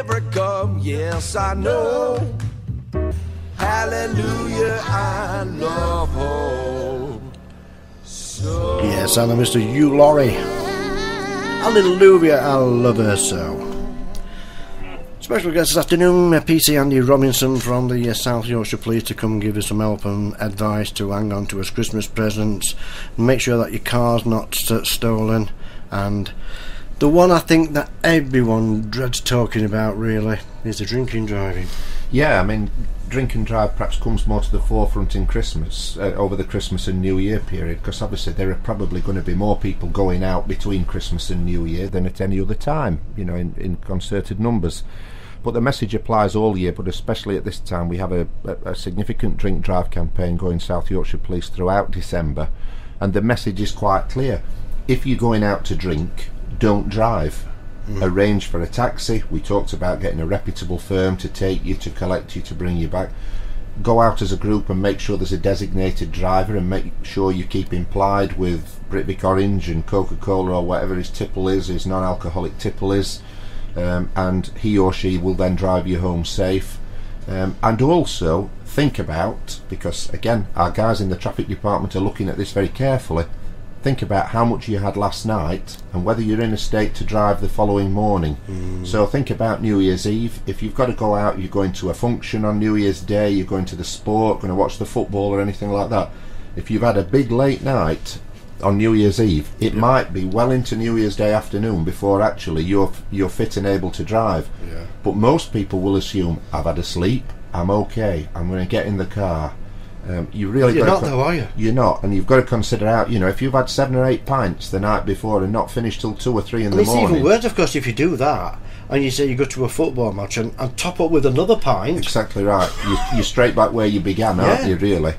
never come. Yes, I know. Hallelujah, I love home. So Yes, and Mr. Hugh Laurie. Hallelujah, I love her so. Special guest this afternoon, PC Andy Robinson from the South Yorkshire Police, to come give us some help and advice to hang on to his Christmas presents, make sure that your car's not stolen, and the one I think that everyone dreads talking about really is the drinking driving. Yeah, I mean, drink and drive perhaps comes more to the forefront in Christmas, over the Christmas and New Year period, because obviously there are probably going to be more people going out between Christmas and New Year than at any other time, you know, in concerted numbers. But the message applies all year, but especially at this time. We have a significant drink drive campaign going South Yorkshire Police throughout December, and the message is quite clear. If you're going out to drink, don't drive. Arrange for a taxi. We talked about getting a reputable firm to take you, to collect you, to bring you back. Go out as a group and make sure there's a designated driver, and make sure you keep implied with Britvic Orange and Coca-Cola or whatever his tipple is, his non-alcoholic tipple is. And he or she will then drive you home safe. And also think about, because again our guys in the traffic department are looking at this very carefully, think about how much you had last night and whether you're in a state to drive the following morning. So think about New Year's Eve. If you've got to go out, you're going to a function on New Year's Day, you're going to the sport, going to watch the football or anything like that, if you've had a big late night on New Year's Eve, it might be well into New Year's Day afternoon before actually you're fit and able to drive. But most people will assume, I've had a sleep, I'm okay, I'm going to get in the car. You really You're not though, are you? You're not, and you've got to consider out, you know, if you've had 7 or 8 pints the night before and not finished till 2 or 3 in the morning. It's even worse, of course, if you do that and you say you go to a football match and top up with another pint. Exactly right. You're straight back where you began, aren't you, really?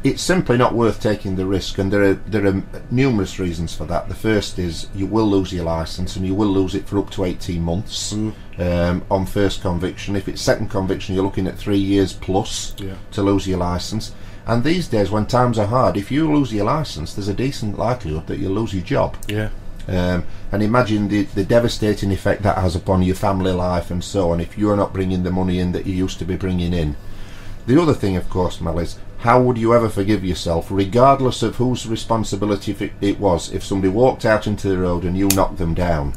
It's simply not worth taking the risk, and there are numerous reasons for that. The first is you will lose your licence, and you will lose it for up to 18 months on first conviction. If it's second conviction, you're looking at 3 years plus to lose your licence. And these days, when times are hard, if you lose your licence, there's a decent likelihood that you'll lose your job. And imagine the devastating effect that has upon your family life and so on, if you're not bringing the money in that you used to be bringing in. The other thing, of course, Mel, is how would you ever forgive yourself, regardless of whose responsibility it was, if somebody walked out into the road and you knocked them down?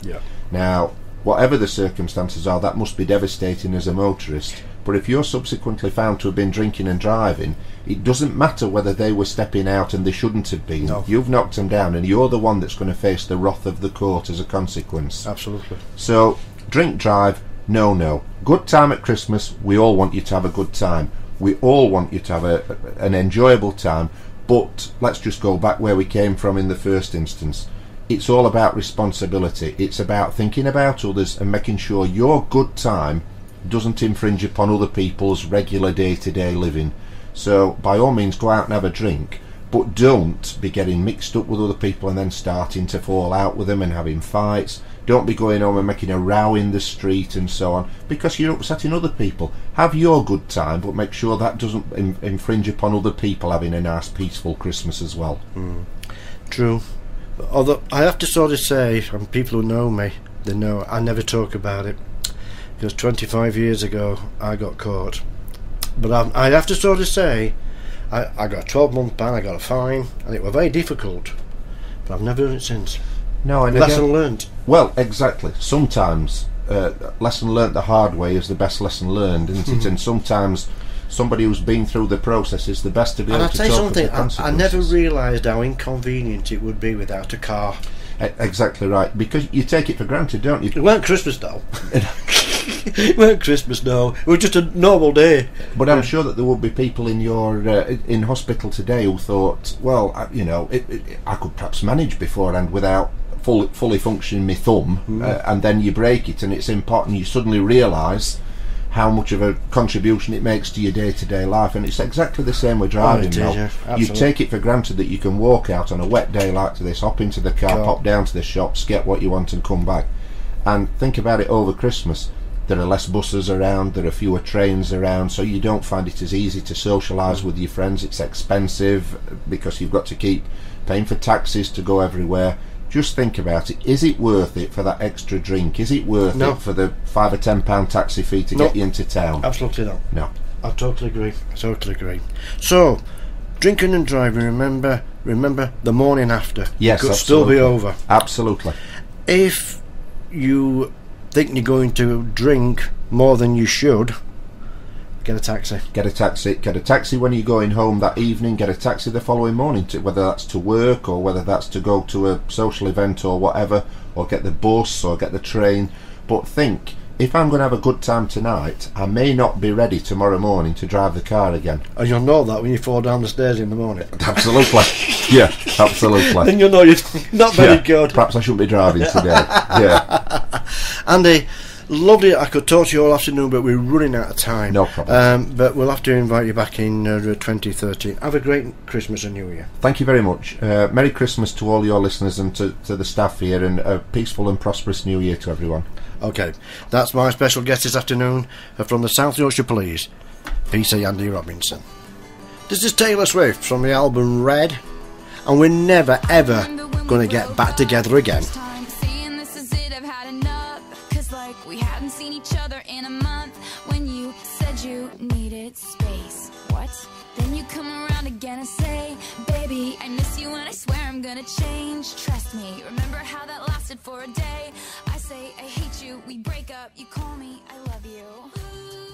Now, whatever the circumstances are, that must be devastating as a motorist. But if you're subsequently found to have been drinking and driving, it doesn't matter whether they were stepping out and they shouldn't have been. You've knocked them down, and you're the one that's going to face the wrath of the court as a consequence. Absolutely. So, drink, drive, no. Good time at Christmas. We all want you to have a good time. We all want you to have an enjoyable time, but let's just go back where we came from in the first instance. It's all about responsibility. It's about thinking about others and making sure your good time doesn't infringe upon other people's regular day-to-day living. So by all means go out and have a drink, but don't be getting mixed up with other people and then starting to fall out with them and having fights. Don't be going home and making a row in the street and so on, because you're upsetting other people. Have your good time, but make sure that doesn't infringe upon other people having a nice peaceful Christmas as well. True. Although I have to sort of say, and people who know me, they know I never talk about it, because 25 years ago I got caught. But I have to sort of say, I got a 12-month ban, I got a fine, and it was very difficult, but I've never done it since. No, and lesson learned. Well, exactly. Sometimes lesson learnt the hard way is the best lesson learned, isn't it? And sometimes somebody who's been through the process is the best to be able to talk about the consequences. I never realised how inconvenient it would be without a car. Exactly right, because you take it for granted, don't you? It weren't Christmas though. It weren't Christmas, no. It was just a normal day. But I'm sure that there would be people in your in hospital today who thought, well, I could perhaps manage beforehand without fully functioning my thumb, and then you break it, and it's important. You suddenly realise how much of a contribution it makes to your day-to-day life, and it's exactly the same with driving now. You take it for granted that you can walk out on a wet day like this, hop into the car, pop down to the shops, get what you want and come back. And think about it over Christmas. There are less buses around, there are fewer trains around, so you don't find it as easy to socialise with your friends. It's expensive because you've got to keep paying for taxis to go everywhere. just think about it. Is it worth it for that extra drink? Is it worth No. it for the £5 or £10 taxi fee to No. get you into town? Absolutely not. No. I totally agree. I totally agree. So, drinking and driving, remember the morning after. Yes, it could absolutely. still be over. Absolutely. If you think you're going to drink more than you should, get a taxi. Get a taxi. Get a taxi when you're going home that evening. Get a taxi the following morning, whether that's to work or whether that's to go to a social event or whatever, or get the bus or get the train. But think, if I'm going to have a good time tonight, I may not be ready tomorrow morning to drive the car again. And you'll know that when you fall down the stairs in the morning. Absolutely. Yeah, absolutely. Then you'll know you're not very Yeah, good. Perhaps I shouldn't be driving today. Yeah. Andy, lovely. I could talk to you all afternoon, but we're running out of time. No problem. But we'll have to invite you back in 2013. Have a great Christmas and New Year. Thank you very much. Merry Christmas to all your listeners and to the staff here, and a peaceful and prosperous New Year to everyone. Okay, that's my special guest this afternoon from the South Yorkshire Police, PC Andy Robinson. This is Taylor Swift from the album Red, and we're never ever going to get back together again. Saying this is it, I've had enough. 'Cause like we hadn't seen each other in a month. When you said you needed space, what? Then you come around again and say, baby, I miss you and I swear I'm gonna change. Trust me, remember how that lasted for a day? I say I hate you, we break up, you call me, I love you. Ooh.